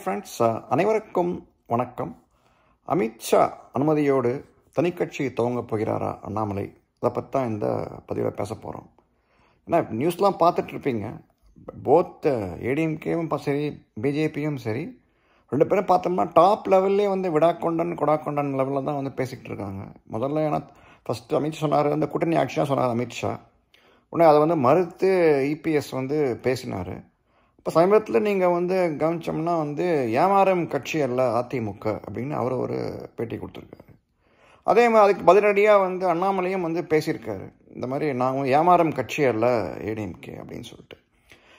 Friends, அனைவருக்கும் வணக்கம். அமித்ஷா அனுமதியோடு தனிக்கட்சி துவங்க போகிறாரா அண்ணாமலை? அதை பற்றி தான் இந்த பதிவில் பேச போகிறோம். ஏன்னா நியூஸ்லாம் பார்த்துட்ருப்பீங்க. போத் ஏடிஎம்கேவும் சரி, பிஜேபியும் சரி, ரெண்டு பேரும் பார்த்தோம்னா டாப் லெவல்லே விடாக்கொண்டன் கொடாக்கொண்டன் லெவலில் தான் பேசிக்கிட்டு இருக்காங்க. முதல்ல ஏன்னா ஃபஸ்ட்டு அமித்ஷா சொன்னார், அந்த கூட்டணி ஆட்சியாக சொன்னார் அமித்ஷா. உடனே அதை மறுத்து இபிஎஸ் பேசினார். இப்போ சமீபத்தில் நீங்கள் கவனிச்சோம்னா ஏமாறும் கட்சி அல்ல அதிமுக அப்படின்னு அவர் ஒரு பேட்டி கொடுத்துருக்காரு. அதே மாதிரி அதுக்கு பதிலடியாக அண்ணாமலையும் பேசியிருக்காரு. இந்த மாதிரி நாங்கள் ஏமாறும் கட்சி அல்ல ஏடிஎம்கே அப்படின்னு சொல்லிட்டு.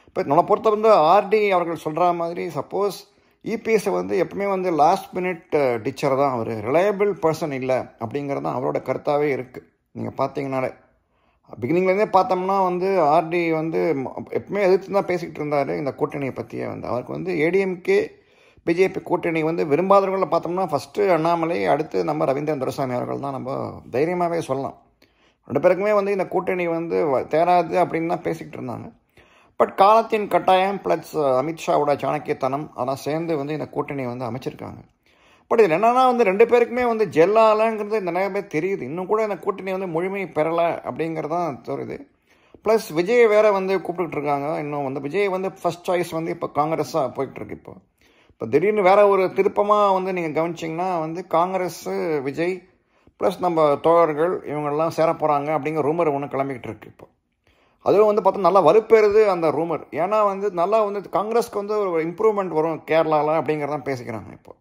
இப்போ நம்மளை பொறுத்த ஆர்டி அவர்கள் சொல்கிற மாதிரி சப்போஸ் இபிஎஸ்ஸை எப்பவுமே லாஸ்ட் மினிட் டிச்சர் தான், அவர் ரிலையபிள் பர்சன் இல்லை அப்படிங்கிறது தான் அவரோட கருத்தாகவே இருக்குது. நீங்கள் பார்த்தீங்கன்னாலே பிகினிங்லேருந்தே பார்த்தோம்னா ஆர்டி எப்பவுமே எதிர்த்து தான் பேசிக்கிட்டு இருந்தார் இந்த கூட்டணியை பற்றியே. அவருக்கு ஏடிஎம்கே பிஜேபி கூட்டணி விரும்பாதவர்களை பார்த்தோம்னா ஃபஸ்ட்டு அண்ணாமலை, அடுத்து நம்ம ரவீந்திரன் துரைசாமி அவர்கள் தான் நம்ம தைரியமாகவே சொல்லலாம். ரெண்டு பேருக்குமே இந்த கூட்டணி தேராது அப்படின்னு தான் பேசிக்கிட்டு இருந்தாங்க. பட் காலத்தின் கட்டாயம் ப்ளஸ் அமித்ஷாவோட சாணக்கியத்தனம் அதெல்லாம் சேர்ந்து இந்த கூட்டணி அமைச்சிருக்காங்க. பட் இதில் என்னென்னா ரெண்டு பேருக்குமே ஜெல்லாலங்கிறது இந்த நிறைய பேர் தெரியுது. இன்னும் கூட இந்த கூட்டணி முழுமை பெறலை அப்படிங்கிறது தான் தோறுது. ப்ளஸ் விஜய் வேறு கூப்பிட்டுக்கிட்டு இருக்காங்க. இன்னும் விஜய் ஃபஸ்ட் சாய்ஸ் இப்போ காங்கிரஸாக போய்கிட்டுருக்கு. இப்போ திடீர்னு வேறு ஒரு திருப்பமாக நீங்கள் கவனிச்சிங்கன்னா காங்கிரஸு விஜய் ப்ளஸ் நம்ம தோழர்கள் இவங்கெல்லாம் சேர போகிறாங்க அப்படிங்கிற ரூமர் ஒன்று கிளம்பிக்கிட்டு இருக்கு. இப்போ அதுவும் பார்த்தா நல்லா வலுப்பேறுது அந்த ரூமர். ஏன்னா நல்லா காங்கிரஸ்க்கு ஒரு இம்ப்ரூவ்மெண்ட் வரும் கேரளாவில் அப்படிங்கிறதான் பேசிக்கிறாங்க. இப்போ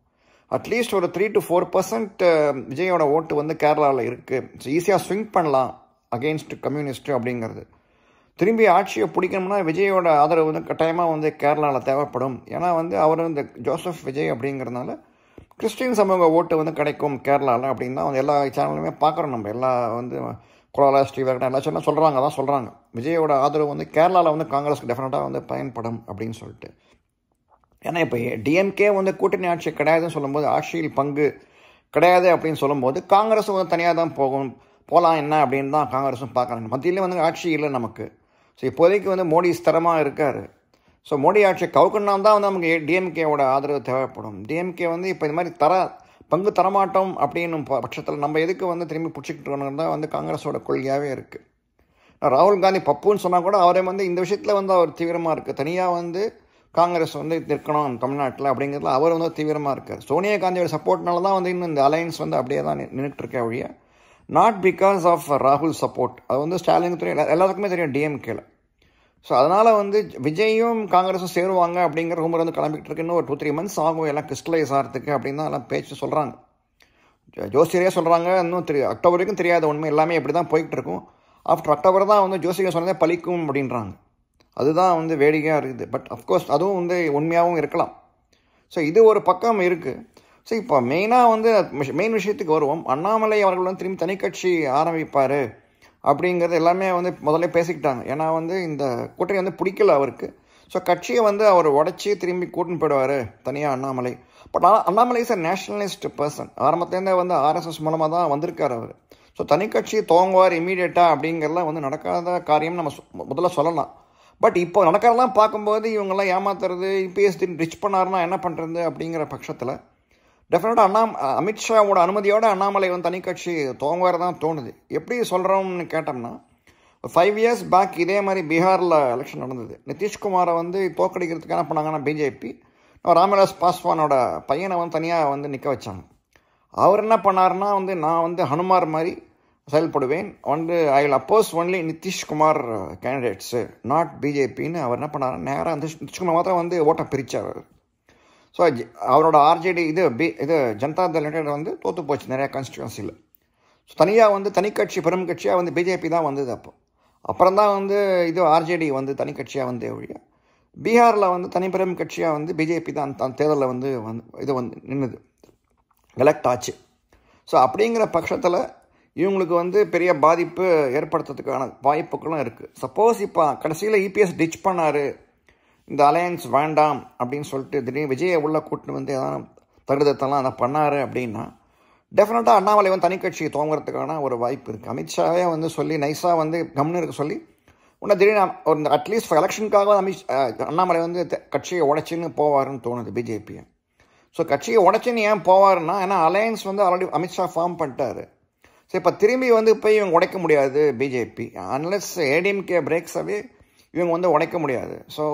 அட்லீஸ்ட் ஒரு 3 to 4% விஜயோட ஓட்டு கேரளாவில் இருக்குது. ஸோ ஈஸியாக ஸ்விங் பண்ணலாம் அகெயின்ஸ்ட் கம்யூனிஸ்ட்டு அப்படிங்கிறது. திரும்பி ஆட்சியை பிடிக்கணும்னா விஜயோட ஆதரவு கட்டாயமாக கேரளாவில் தேவைப்படும். ஏன்னா அவர் இந்த ஜோசப் விஜய் அப்படிங்கிறதுனால கிறிஸ்டின் சமூக ஓட்டு கிடைக்கும் கேரளாவில் அப்படின்னு தான் எல்லா சேனலுமே பார்க்குறோம். நம்ம எல்லா குலாலா ஸ்ரீவர்கன் எல்லா சேனலும் சொல்கிறாங்க, அதான் சொல்கிறாங்க. விஜயோட ஆதரவு கேரளாவில் காங்கிரஸ்க்கு டெஃபினட்டாக பயன்படும் அப்படின்னு சொல்லிட்டு. ஏன்னா இப்போ டிஎம்கே கூட்டணி ஆட்சி கிடையாதுன்னு சொல்லும்போது, ஆட்சியில் பங்கு கிடையாது அப்படின்னு சொல்லும்போது காங்கிரஸும் தனியாக தான் போகலாம் என்ன அப்படின்னு தான் காங்கிரஸும் பார்க்குறாங்க. மத்தியிலே ஆட்சி இல்லை நமக்கு. ஸோ இப்போதைக்கு மோடி ஸ்திரமாக இருக்கார். ஸோ மோடி ஆட்சி கவுக்கணும்னா தான் நமக்கு டிஎம்கேவோட ஆதரவு தேவைப்படும். டிஎம்கே இப்போ இது மாதிரி பங்கு தரமாட்டோம் அப்படின்னு பட்சத்தில் நம்ம எதுக்கு திரும்பி பிடிச்சிக்கிட்டு தான் காங்கிரஸோட கொள்கையாகவே இருக்குது. ராகுல் காந்தி பப்புன்னு சொன்னால் கூட அவரே இந்த விஷயத்தில் அவர் தீவிரமாக இருக்குது. தனியாக காங்கிரஸ் நிற்கணும் தமிழ்நாட்டில் அப்படிங்கிறதுல அவர் தீவிரமாக இருக்கார். சோனியா காந்தியோட சப்போர்ட்னால தான் இன்னும் இந்த அலையன்ஸ் அப்படியே தான் நின்றுட்டு இருக்க வழியா, நாட் பிகாஸ் ஆஃப் ராகுல் சப்போர்ட். அது ஸ்டாலினுக்கு தெரியும், எல்லாத்துக்குமே தெரியும் டிஎம்கேல. ஸோ அதனால் விஜயும் காங்கிரஸும் சேருவாங்க அப்படிங்கிற ரூமர் கிளம்பிக்கிட்டு இருக்கு. இன்னும் ஒரு 2-3 months ஆகும் எல்லாம் கிறிஸ்டலைஸ் ஆகிறதுக்கு அப்படின்னு தான் எல்லாம் பேச்சு சொல்கிறாங்க. ஜோசியரே சொல்கிறாங்க இன்னும் அக்டோபர் வரைக்கும் தெரியாத உண்மை எல்லாமே எப்படி தான் போய்கிட்டு இருக்கும். ஆஃப்டர் அக்டோபர் தான் ஜோசியர் சொன்னதே பலிக்கும் அப்படின்றாங்க. அதுதான் வேடிக்கையாக இருக்குது. பட் அஃப்கோர்ஸ் அதுவும் உண்மையாகவும் இருக்கலாம். ஸோ இது ஒரு பக்கம் இருக்குது. ஸோ இப்போ மெயினாக மெயின் விஷயத்துக்கு வருவோம். அண்ணாமலை அவர்கள் திரும்பி தனிக்கட்சி ஆரம்பிப்பார் அப்படிங்கிறது எல்லாமே முதல்ல பேசிக்கிட்டாங்க. ஏன்னா இந்த கூட்டணி பிடிக்கல அவருக்கு. ஸோ கட்சியை அவர் உடச்சி திரும்பி கூட்டின்னு போயிடுவார் தனியாக Annamalai. But Annamalai is a nationalist person. ஆரம்பத்துலேருந்தே ஆர்எஸ்எஸ் மூலமாக தான் வந்திருக்கார் அவர். ஸோ தனிக்கட்சி துவங்குவார் இமீடியட்டாக அப்படிங்கிறலாம் நடக்காத காரியம் நம்ம முதல்ல சொல்லலாம். பட் இப்போ நடக்கிறதெல்லாம் பார்க்கும்போது இவங்கெல்லாம் ஏமாத்துறது, இபிஎஸ் ரிச் பண்ணாருன்னா என்ன பண்ணுறது அப்படிங்கிற பட்சத்தில் டெஃபினட்டாக அமித்ஷாவோட அனுமதியோடு அண்ணாமலை தனிக்கட்சி துவங்குவார் தான் தோணுது. எப்படி சொல்கிறோம்னு கேட்டோம்னா, 5 years பேக் இதே மாதிரி பீகாரில் எலெக்ஷன் நடந்தது. நிதிஷ்குமாரை தோற்கடிக்கிறதுக்கு என்ன பண்ணாங்கன்னா பிஜேபி ராம்விலாஸ் பாஸ்வானோட பையனை தனியாக நிற்க வச்சாங்க. அவர் என்ன பண்ணாருன்னா நான் ஹனுமார் மாதிரி செயல்படுவேன், I will oppose only Nitish Kumar candidates not பிஜேபின்னு அவர் என்ன பண்ணார், நேராக நிதிஷ்குமார் மாத்திரம் ஓட்டை பிரித்தார். ஸோ அவரோட ஆர்ஜேடி இது ஜனதா தள் யுனைடெட் தோற்று போச்சு நிறையா கான்ஸ்டிடுவன்சியில். ஸோ தனியாக தனிக்கட்சி பெரும் கட்சியாக பிஜேபி தான் வந்தது. அப்புறம் தான் இது ஆர்ஜேடி தனிக்கட்சியாக ஒழிய பீகாரில் தனிப்பெரும் கட்சியாக பிஜேபி தான் தேர்தலில் இது நின்றுது, எலெக்ட் ஆச்சு. ஸோ அப்படிங்கிற பட்சத்தில் இவங்களுக்கு பெரிய பாதிப்பு ஏற்படுத்துறதுக்கான வாய்ப்புகளும் இருக்குது. சப்போஸ் இப்போ கடைசியில் இபிஎஸ் டிச் பண்ணார், இந்த அலையன்ஸ் வேண்டாம் அப்படின்னு சொல்லிட்டு திடீர்னு விஜயை உள்ள கூட்டின்னு எதாவது தகுதத்தெல்லாம் அதை பண்ணார் அப்படின்னா டெஃபினட்டாக அண்ணாமலை தனிக்கட்சி துவங்குறதுக்கான ஒரு வாய்ப்பு இருக்குது. அமித்ஷாவே சொல்லி நைஸாக கம்னு இருக்க சொல்லி உடனே திடீர்னு ஒரு அட்லீஸ்ட் எலெக்ஷனுக்காக அண்ணாமலை கட்சியை உடைச்சின்னு போவாருன்னு தோணுது பிஜேபியை. ஸோ கட்சியை உடைச்சின்னு ஏன் போவாருன்னா, ஏன்னா அலையன்ஸ் வந்து ஆல்ரெடி அமித்ஷா ஃபார்ம் பண்ணிட்டாரு. ஸோ இப்போ திரும்பி வந்து போய் இவங்க உடைக்க முடியாது பிஜேபி. அன்லெஸ் ஏடிஎம்கே பிரேக்ஸ் அவே இவங்க வந்து உடைக்க முடியாது. ஸோ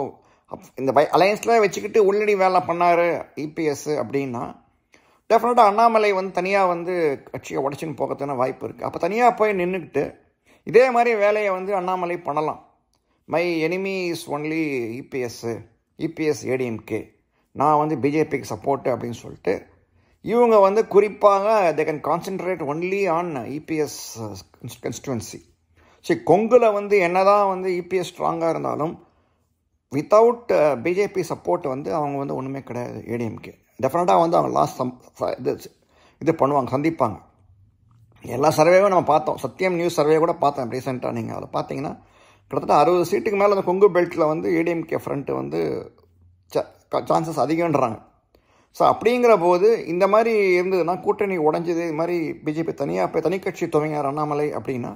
இந்த அலையன்ஸில் வச்சுக்கிட்டு உள்ளடி வேலை பண்ணார் இபிஎஸ் அப்படின்னா டெஃபினட்டாக அண்ணாமலை வந்து தனியாக வந்து கட்சியை உடைச்சின்னு போகிறதுன வாய்ப்பு இருக்குது. அப்போ தனியாக போய் நின்றுக்கிட்டு இதே மாதிரி வேலையை வந்து அண்ணாமலை பண்ணலாம். My enemy is only EPS ADMK, நான் வந்து பிஜேபிக்கு சப்போர்ட்டு அப்படின்னு சொல்லிட்டு இவங்க வந்து குறிப்பாக they can concentrate only on EPS constituency. சரி, கொங்குல வந்து என்னதான் வந்து இபிஎஸ் ஸ்ட்ராங்காக இருந்தாலும் வித்தவுட் பிஜேபி சப்போர்ட் வந்து அவங்க வந்து ஒன்றுமே கிடையாது. ஏடிஎம்கே டெஃபினட்டாக வந்து அவங்க லாஸ்ட் இது பண்ணுவாங்க, சந்திப்பாங்க. எல்லா சர்வேவும் நம்ம பார்த்தோம். சத்தியம் நியூஸ் சர்வே கூட பார்த்தேன் ரீசெண்டாக. நீங்கள் அதில் பார்த்தீங்கன்னா கிட்டத்தட்ட 60 சீட்டுக்கு மேலே அந்த கொங்கு பெல்ட்டில் வந்து ஏடிஎம்கே ஃப்ரண்ட்டு வந்து சான்சஸ் அதிகன்றாங்க. ஸோ அப்படிங்கிற போது இந்த மாதிரி இருந்ததுன்னா, கூட்டணி உடைஞ்சது, இது மாதிரி பிஜேபி தனியாக போய் தனி கட்சி துவங்கினார் அண்ணாமலை அப்படின்னா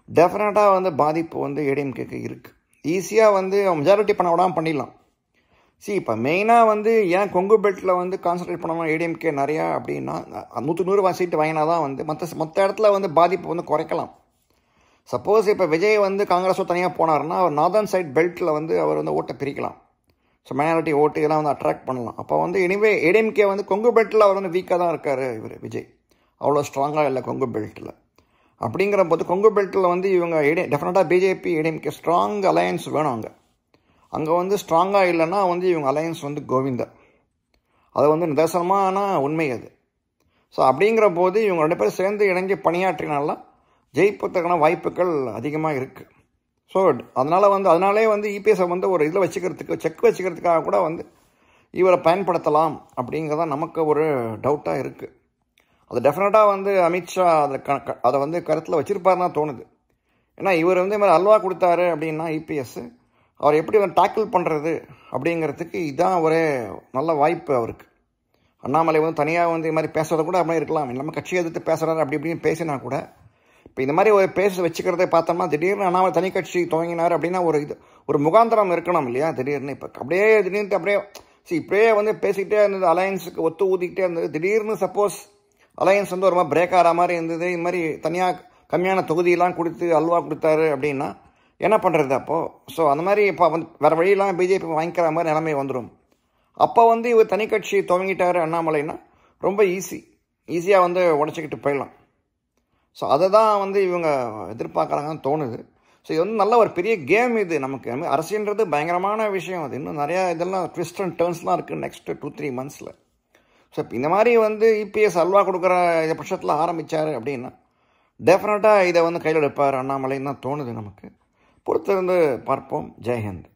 டெஃபினட்டாக வந்து பாதிப்பு வந்து ஏடிஎம்கேக்கு இருக்குது. ஈஸியாக வந்து மெஜாரிட்டி பண்ண விடாமல் பண்ணிடலாம். இப்போ மெயினாக வந்து ஏன் கொங்கு பெல்ட்டில் வந்து கான்சன்ட்ரேட் பண்ணணும் ஏடிஎம்கே நிறையா அப்படின்னா, 100 சீட்டு வாங்கினா தான் வந்து மற்ற இடத்துல வந்து பாதிப்பு வந்து குறைக்கலாம். சப்போஸ் இப்போ விஜய் வந்து காங்கிரஸோ தனியாக போனார்னா அவர் நார்தர்ன் சைட் பெல்ட்டில் வந்து அவர் வந்து ஓட்டை பிரிக்கலாம். ஸோ மைனாரிட்டி ஓட்டு இதெல்லாம் வந்து அட்ராக்ட் பண்ணலாம். அப்போ வந்து எனிவே ஏடிஎம்கே வந்து கொங்கு பெல்ட்டில் அவர் வந்து வீக்காக தான் இருக்கார். இவர் விஜய் அவ்வளோ ஸ்ட்ராங்காக இல்லை கொங்கு பெல்ட்டில். அப்படிங்கிற போது கொங்கு பெல்ட்டில் வந்து இவங்க டெஃபினட்டாக பிஜேபி ஏடிஎம்கே ஸ்ட்ராங் அலையன்ஸ் வேணும். அங்கே வந்து ஸ்ட்ராங்காக இல்லைன்னா வந்து இவங்க அலையன்ஸ் வந்து கோவிந்தா. அது வந்து நிதர்சனமான உண்மை அது. ஸோ அப்படிங்கிற போது இவங்க 2 பேரும் சேர்ந்து இணைஞ்சு பணியாற்றினாலாம் ஜெயிப்பதற்கான வாய்ப்புகள் அதிகமாக இருக்குது. ஸோ அதனாலே வந்து இபிஎஸ்ஸை வந்து ஒரு இதில் செக் வச்சுக்கிறதுக்காக கூட வந்து இவரை பயன்படுத்தலாம் அப்படிங்கிறதான் நமக்கு ஒரு டவுட்டாக இருக்குது. அது டெஃபினட்டாக வந்து அமித்ஷா அதை வந்து கருத்தில் வச்சுருப்பாருன்னு தான் தோணுது. ஏன்னா இவர் வந்து இது மாதிரி அல்வா கொடுத்தாரு அப்படின்னா இபிஎஸ் அவர் எப்படி வந்து டேக்கிள் பண்ணுறது அப்படிங்கிறதுக்கு இதுதான் ஒரே நல்ல வாய்ப்பு அவருக்கு. அண்ணாமலை வந்து தனியாக வந்து இது மாதிரி பேசுகிறத கூட அப்படியே இருக்கலாம். நம்ம கட்சி எதிர்த்து பேசுகிறாரு அப்படி இப்படின்னு பேசினா கூட இப்போ இந்த மாதிரி ஒரு பேச வச்சுக்கிறத பார்த்தோம்னா திடீர்னு அண்ணாமலை தனி கட்சி துவங்கினார் அப்படின்னா ஒரு முகாந்திரம் இருக்கணும் இல்லையா? திடீர்னு இப்போ அப்படியே இப்படியே வந்து பேசிக்கிட்டே இருந்தது, அலையன்ஸுக்கு ஒத்து ஊதிக்கிட்டே இருந்தது. திடீர்னு சப்போஸ் அலையன்ஸ் வந்து ஒரு மாதிரி பிரேக் ஆகிற மாதிரி இருந்தது, இது மாதிரி தனியாக கம்மியான தொகுதியெல்லாம் கொடுத்து அல்வா கொடுத்தாரு அப்படின்னா என்ன பண்ணுறது அப்போது? ஸோ அந்த மாதிரி இப்போ வந்து வேறு வழியெல்லாம் பிஜேபி வாங்கிக்கிற மாதிரி நிலைமை வந்துடும். அப்போ வந்து இவர் தனி கட்சி துவங்கிட்டார் அண்ணாமலைன்னா ரொம்ப ஈஸியாக வந்து உடச்சிக்கிட்டு போயிடலாம். ஸோ அதை தான் வந்து இவங்க எதிர்பார்க்குறாங்கன்னு தோணுது. ஸோ இது வந்து நல்ல ஒரு பெரிய கேம் இது. நமக்கு அரசியல்ன்றது பயங்கரமான விஷயம். அது இன்னும் நிறையா இதெல்லாம் ட்விஸ்ட் அண்ட் டர்ன்ஸ்லாம் இருக்குது நெக்ஸ்ட்டு 2-3 மந்த்ஸில். ஸோ இப்போ இந்த மாதிரி வந்து இபிஎஸ் அல்வா கொடுக்குற இந்த பட்சத்தில் ஆரம்பித்தார் அப்படின்னா டெஃபினட்டாக இதை வந்து கையில் எடுப்பார் அண்ணாமலைன்னு தான் தோணுது நமக்கு. பொறுத்திருந்து பார்ப்போம். ஜெய்ஹிந்த்.